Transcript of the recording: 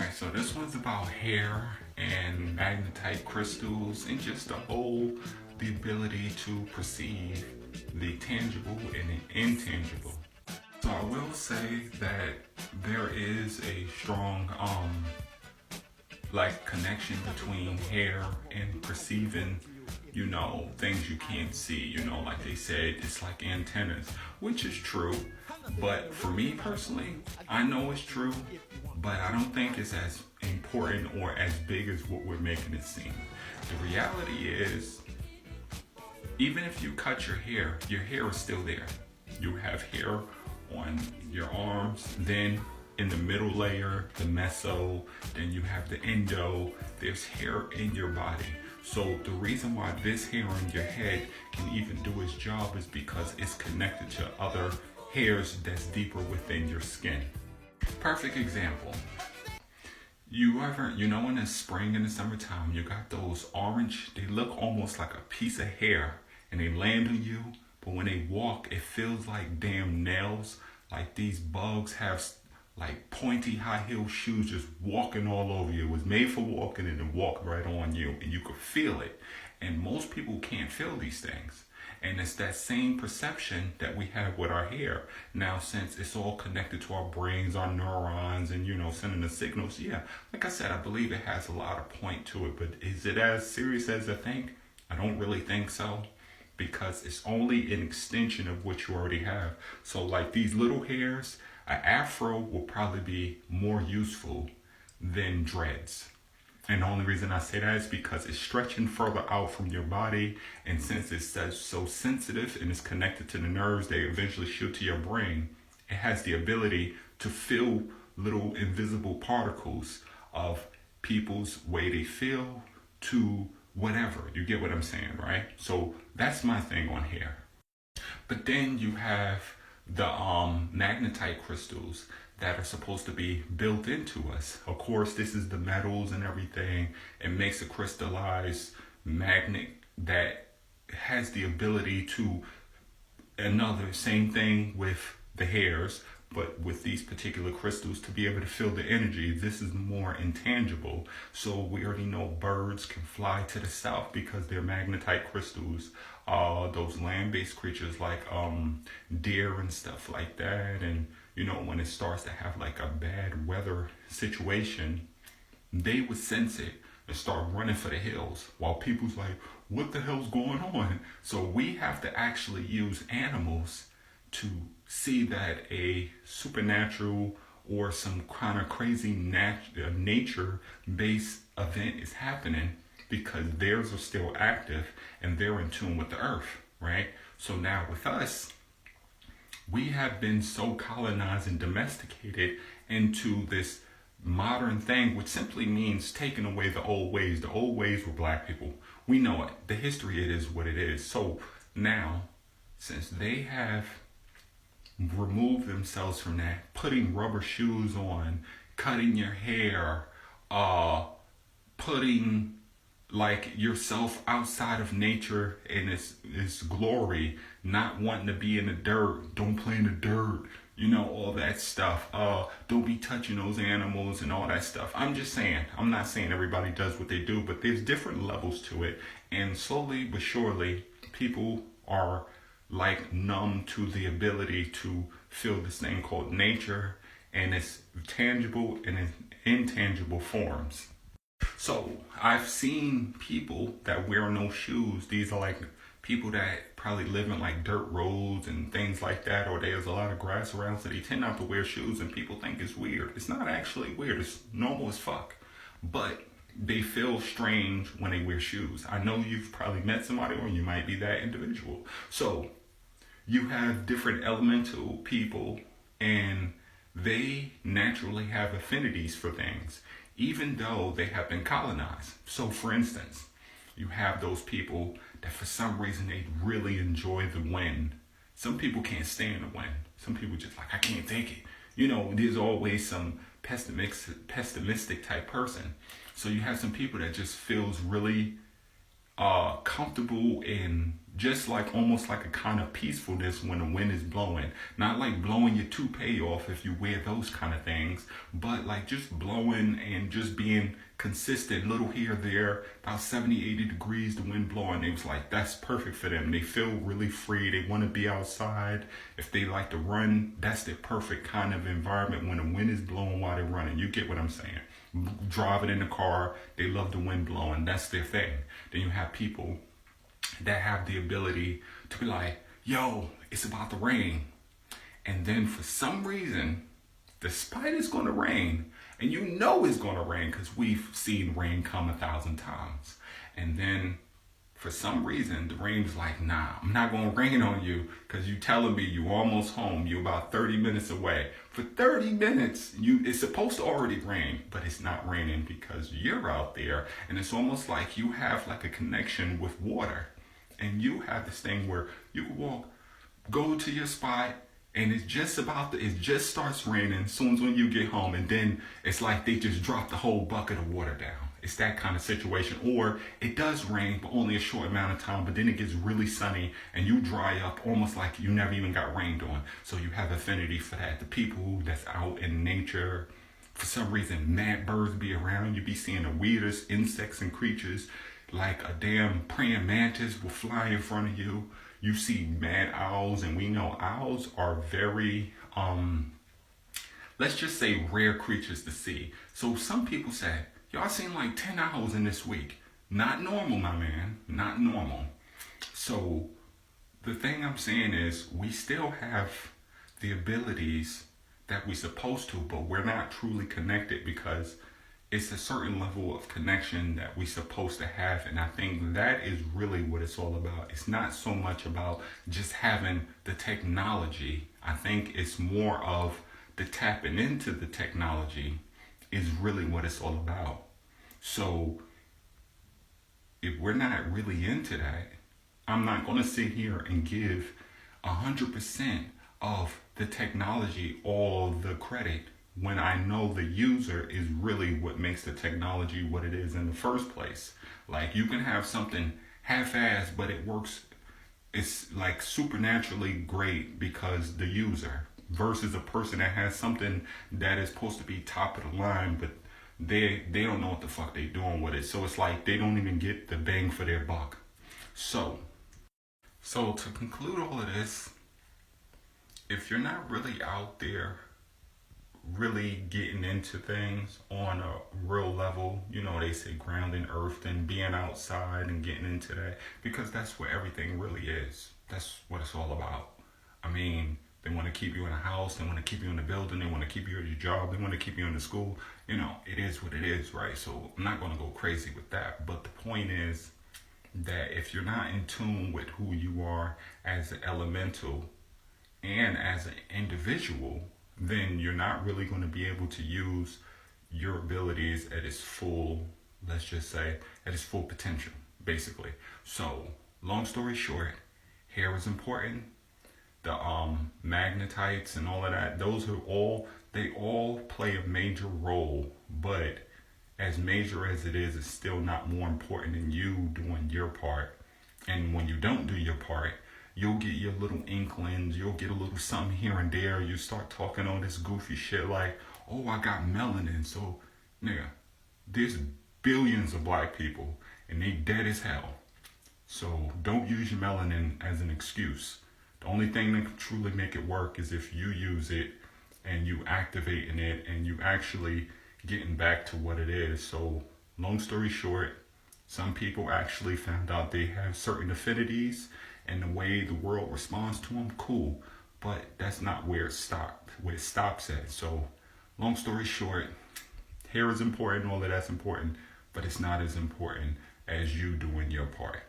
Alright, so this one's about hair and magnetite crystals and just the ability to perceive the tangible and the intangible. So I will say that there is a strong connection between hair and perceiving, things you can't see. Like they said, it's like antennas, which is true. But for me personally, I know it's true, but I don't think it's as important or as big as what we're making it seem. The reality is, even if you cut your hair is still there. You have hair on your arms, then in the middle layer, the meso, then you have the endo. There's hair in your body. So the reason why this hair on your head can even do its job is because it's connected to other hairs that's deeper within your skin. Perfect example. In the spring and the summertime, you got those orange, they look almost like a piece of hair and they land on you, but when they walk, it feels like damn nails. Like these bugs have like pointy high heel shoes just walking all over you. It was made for walking and it walked right on you and you could feel it. And most people can't feel these things. And it's that same perception that we have with our hair. Now, since it's all connected to our brains, our neurons, and, sending the signals, yeah, like I said, I believe it has a lot of point to it. But is it as serious as I think? I don't really think so, because it's only an extension of what you already have. So like these little hairs, an afro will probably be more useful than dreads. And the only reason I say that is because it's stretching further out from your body. And since it's so sensitive and it's connected to the nerves, they eventually shoot to your brain. It has the ability to feel little invisible particles of people's way they feel to whatever. You get what I'm saying, right? So that's my thing on hair. But then you have the magnetite crystals that are supposed to be built into us. Of course, this is the metals and everything. It makes a crystallized magnet that has the ability to, same thing with the hairs, but with these particular crystals to be able to feel the energy. This is more intangible. So we already know birds can fly to the south because they're magnetite crystals. Those land-based creatures like deer and stuff like that, and when it starts to have like a bad weather situation, they would sense it and start running for the hills, while people's like, what the hell's going on? So we have to actually use animals to see that a supernatural or some kind of crazy nature-based event is happening, because theirs are still active and they're in tune with the earth, right? So now with us, we have been so colonized and domesticated into this modern thing, which simply means taking away the old ways. The old ways were black people. We know it. The history, it is what it is. So now, since they have removed themselves from that, putting rubber shoes on, cutting your hair, putting like yourself outside of nature and its glory, not wanting to be in the dirt, don't play in the dirt, all that stuff. Don't be touching those animals and all that stuff. I'm just saying, I'm not saying everybody does what they do, but there's different levels to it. And slowly but surely, people are like numb to the ability to feel this thing called nature and its tangible and intangible forms. So I've seen people that wear no shoes. These are like people that probably live in like dirt roads and things like that, or there's a lot of grass around, so they tend not to wear shoes, and people think it's weird. It's not actually weird. It's normal as fuck. But they feel strange when they wear shoes. I know you've probably met somebody, or you might be that individual. So you have different elemental people, and they naturally have affinities for things, even though they have been colonized. So for instance, you have those people that for some reason they really enjoy the wind. Some people can't stand the wind. Some people just like, I can't take it. There's always some pessimistic type person. So you have some people that just feels really comfortable in just like almost like a kind of peacefulness when the wind is blowing. Not like blowing your toupee off if you wear those kind of things, but like just blowing and just being consistent, little here, there, about 70, 80 degrees, the wind blowing. It was like, that's perfect for them. They feel really free. They want to be outside. If they like to run, that's the perfect kind of environment when the wind is blowing while they're running. You get what I'm saying? Driving in the car, they love the wind blowing. That's their thing. Then you have people that have the ability to be like, yo, it's about to rain. And then for some reason, despite it's going to rain, and you know it's going to rain because we've seen rain come 1,000 times. And then for some reason, the rain's like, nah, I'm not going to rain on you because you telling me you almost home. You're about 30 minutes away. For 30 minutes, it's supposed to already rain, but it's not raining because you're out there. And it's almost like you have like a connection with water. And you have this thing where you walk, go to your spot, and it just starts raining as soon as when you get home, and then it's like they just drop the whole bucket of water down. It's that kind of situation. Or it does rain, but only a short amount of time, but then it gets really sunny and you dry up almost like you never even got rained on. So you have affinity for that. The people that's out in nature, for some reason, mad birds be around. You be seeing the weirdest insects and creatures, like a damn praying mantis will fly in front of you. You see mad owls, and we know owls are very, let's just say rare creatures to see. So some people say, y'all seen like 10 owls in this week. Not normal, my man, not normal. So the thing I'm saying is we still have the abilities that we're supposed to, but we're not truly connected because it's a certain level of connection that we're supposed to have. And I think that is really what it's all about. It's not so much about just having the technology. I think it's more of the tapping into the technology is really what it's all about. So if we're not really into that, I'm not going to sit here and give 100% of the technology all the credit when I know the user is really what makes the technology what it is in the first place. Like you can have something half-assed, but it works. It's like supernaturally great because the user versus a person that has something that is supposed to be top of the line, but they don't know what the fuck they doing with it. So it's like they don't even get the bang for their buck. So to conclude all of this, if you're not really out there really getting into things on a real level, you know, they say grounding earth and being outside and getting into that, because that's where everything really is. That's what it's all about. I mean, they want to keep you in a house, they want to keep you in the building, they want to keep you at your job, they want to keep you in the school. You know, it is what it is, right? So I'm not going to go crazy with that. But the point is that if you're not in tune with who you are as an elemental and as an individual, then you're not really going to be able to use your abilities at its full, let's just say, at its full potential, basically. So, long story short, hair is important. The magnetites and all of that, they all play a major role, but as major as it is, it's still not more important than you doing your part. And when you don't do your part, you'll get your little inklings, you'll get a little something here and there, you start talking all this goofy shit like, oh, I got melanin. So, nigga, there's billions of black people and they dead as hell. So don't use your melanin as an excuse. The only thing that can truly make it work is if you use it and you activating it and you actually getting back to what it is. So long story short, some people actually found out they have certain affinities and the way the world responds to them, cool. But that's not where it stops at. So long story short, hair is important, all of that's important, but it's not as important as you doing your part.